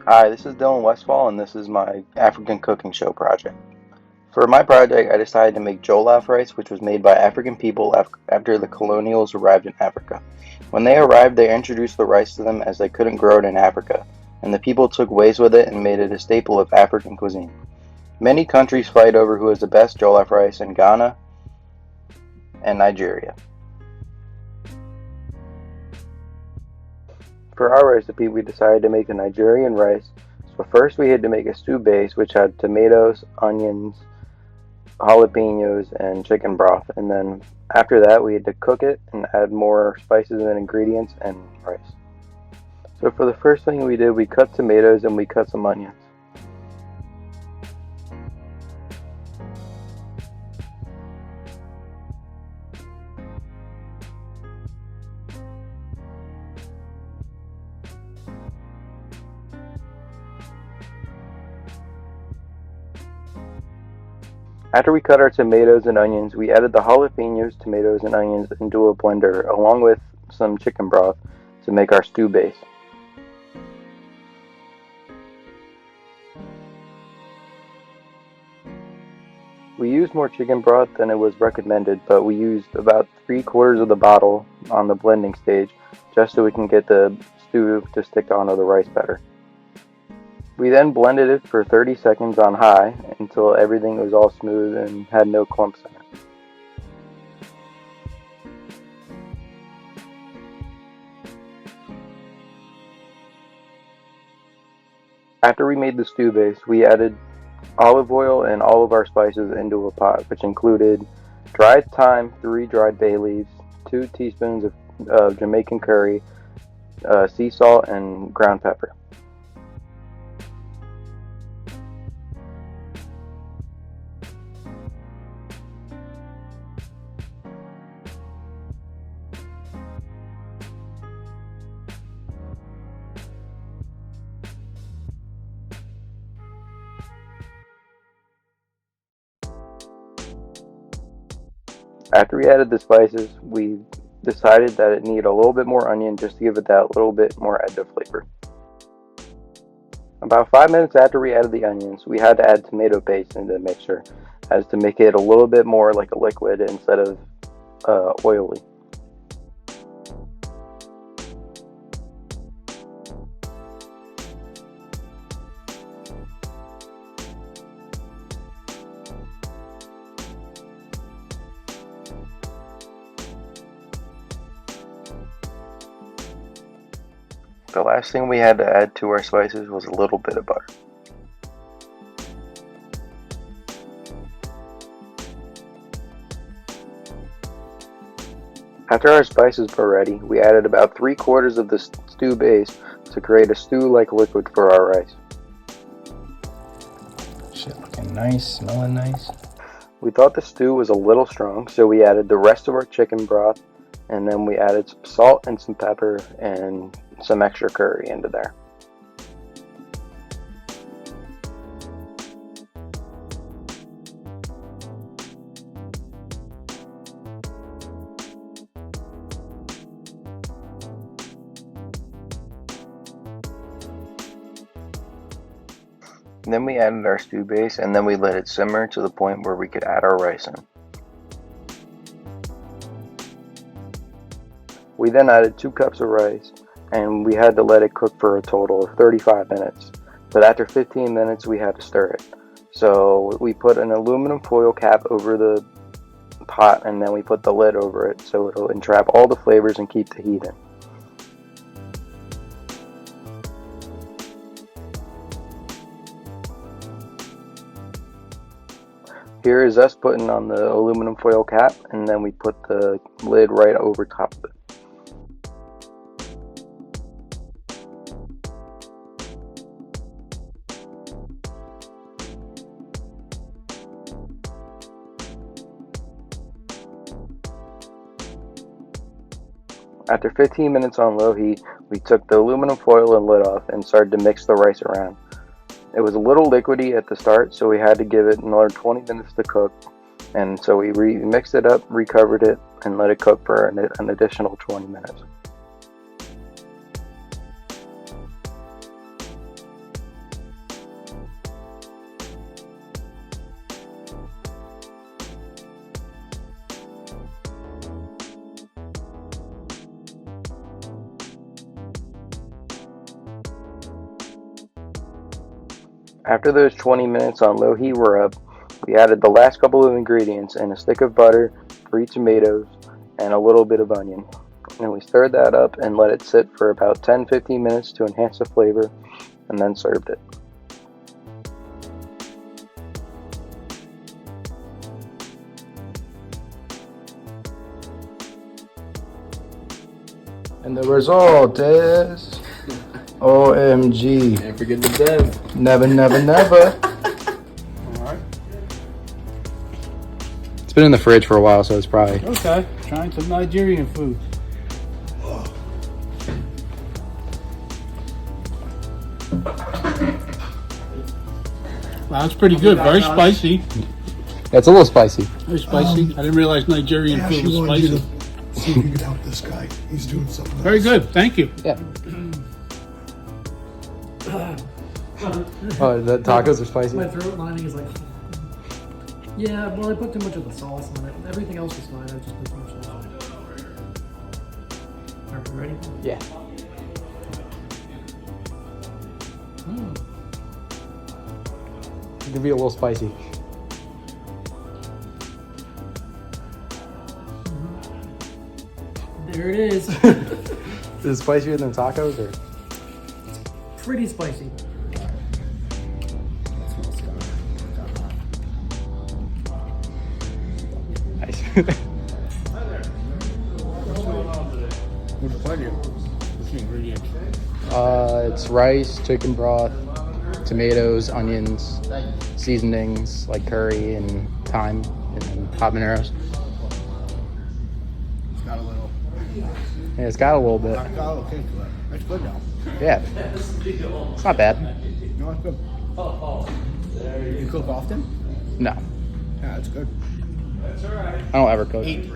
Hi, this is Dylan Westfall, and this is my African cooking show project. For my project, I decided to make Jollof rice, which was made by African people after the colonials arrived in Africa. When they arrived, they introduced the rice to them as they couldn't grow it in Africa, and the people took ways with it and made it a staple of African cuisine. Many countries fight over who has the best Jollof rice in Ghana and Nigeria. For our recipe, we decided to make a Nigerian rice. So first we had to make a stew base, which had tomatoes, onions, jalapenos, and chicken broth. And then after that, we had to cook it and add more spices and ingredients and rice. So for the first thing we did, we cut tomatoes and we cut some onions. After we cut our tomatoes and onions, we added the jalapenos, tomatoes, and onions into a blender along with some chicken broth to make our stew base. We used more chicken broth than it was recommended, but we used about 3/4 of the bottle on the blending stage just so we can get the stew to stick onto the rice better. We then blended it for 30 seconds on high until everything was all smooth and had no clumps in it. After we made the stew base, we added olive oil and all of our spices into a pot, which included dried thyme, 3 dried bay leaves, 2 teaspoons of Jamaican curry, sea salt, and ground pepper. After we added the spices, we decided that it needed a little bit more onion just to give it that little bit more edge of flavor. About 5 minutes after we added the onions, we had to add tomato paste into the mixture as to make it a little bit more like a liquid instead of oily. The last thing we had to add to our spices was a little bit of butter. After our spices were ready, we added about 3/4 of the stew base to create a stew-like liquid for our rice. Shit looking nice, smelling nice. We thought the stew was a little strong, so we added the rest of our chicken broth, and then we added some salt and some pepper and some extra curry into there. And then we added our stew base, and then we let it simmer to the point where we could add our rice in. We then added 2 cups of rice, and we had to let it cook for a total of 35 minutes. But after 15 minutes, we had to stir it. So we put an aluminum foil cap over the pot, and then we put the lid over it so it'll entrap all the flavors and keep the heat in. Here is us putting on the aluminum foil cap, and then we put the lid right over top of it. After 15 minutes on low heat, we took the aluminum foil and lid off and started to mix the rice around. It was a little liquidy at the start, so we had to give it another 20 minutes to cook. And so we mixed it up, recovered it, and let it cook for an additional 20 minutes. After those 20 minutes on low heat were up, we added the last couple of ingredients and a stick of butter, 3 tomatoes, and a little bit of onion. And we stirred that up and let it sit for about 10-15 minutes to enhance the flavor, and then served it. And the result is OMG. Can't forget the dev. Never, never, never. Alright. It's been in the fridge for a while, so it's probably. Okay. Trying some Nigerian food. Wow, that's pretty good. Very spicy. It's a little spicy. Very spicy. I didn't realize Nigerian food was spicy. See if you can help this guy. He's doing something. Very good. Thank you. Yeah. Oh, the tacos are spicy? My throat lining is like, yeah, well, I put too much of the sauce on it. Everything else is fine. I just put too much sauce on it. Are we ready? Yeah. It can be a little spicy. There it is. Is it spicier than tacos or? Pretty spicy. Nice. What's the ingredients? It's rice, chicken broth, tomatoes, onions, seasonings like curry and thyme, and then habaneros. It's got a little. Yeah, it's got a little bit. Got a little kick to it. That's good now. Yeah. It's not bad. No, it's good. You cook often? No. Yeah, it's good. I don't ever cook. Eat.